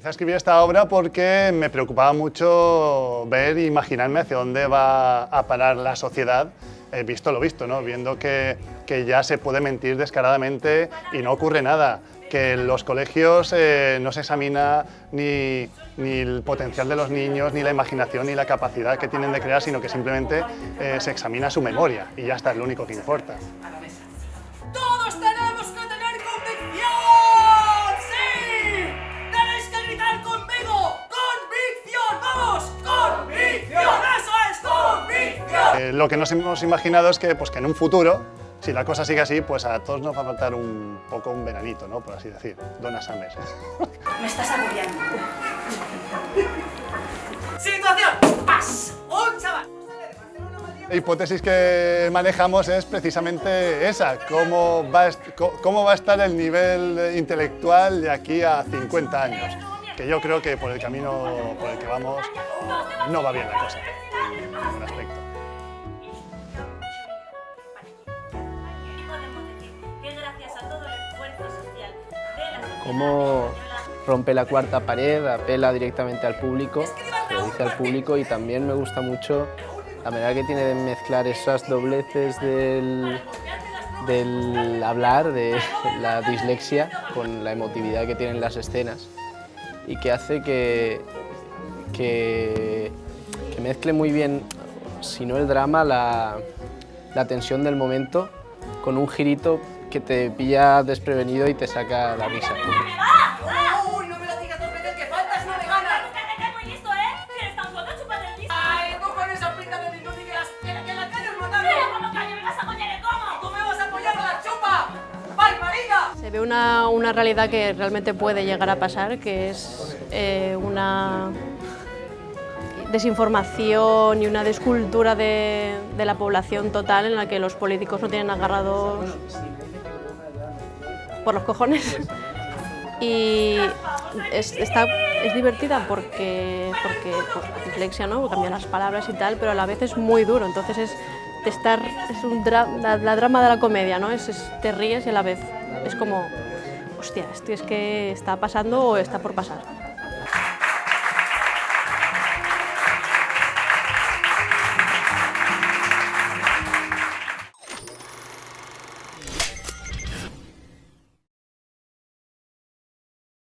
Empecé a escribir esta obra porque me preocupaba mucho ver e imaginarme hacia dónde va a parar la sociedad, visto lo visto, ¿no? Viendo que ya se puede mentir descaradamente y no ocurre nada, que en los colegios no se examina ni el potencial de los niños, ni la imaginación, ni la capacidad que tienen de crear, sino que simplemente se examina su memoria y ya está, es lo único que importa. ¡Todos tenemos que tener convicción! ¡Sí! ¡Tenéis que gritar conmigo! ¡Convicción! ¡Vamos! ¡Convicción! ¡Eso es! ¡Convicción! Lo que nos hemos imaginado es que en un futuro, si la cosa sigue así, pues a todos nos va a faltar un poco un veranito, ¿no? Por así decir, Donna Summer. Me estás agobiando. ¡Situación! ¡Paz! ¡Un chaval! La hipótesis que manejamos es precisamente esa, cómo va a estar el nivel intelectual de aquí a 50 años, que yo creo que por el camino por el que vamos no va bien la cosa, en ningún aspecto. Cómo rompe la cuarta pared, apela directamente al público, lo dice al público, y también me gusta mucho la manera que tiene de mezclar esas dobleces del hablar, de la dislexia, con la emotividad que tienen las escenas, y que hace que mezcle muy bien, si no el drama, la tensión del momento, con un girito que te pilla desprevenido y te saca la risa. ¡Uy, no me lo digas dos veces que faltas, no me ganas! ¡Que muy listo, eh! ¡Que eres tan solo chupando el disco! ¡Ay, tú con esa pinta de niño y que la calle es matando! ¡Pero cómo caño me vas a apoyar el cómo! ¡Tú me vas a apoyar a la chupa! ¡Barbarita! Se ve una realidad que realmente puede llegar a pasar, que es una desinformación y una descultura de la población total, en la que los políticos no tienen agarrados por los cojones. Y es divertida porque por dislexia, ¿no? Cambian las palabras y tal, pero a la vez es muy duro, entonces es la drama de la comedia, ¿no? Te ríes y a la vez es como, hostia, esto es que está pasando o está por pasar.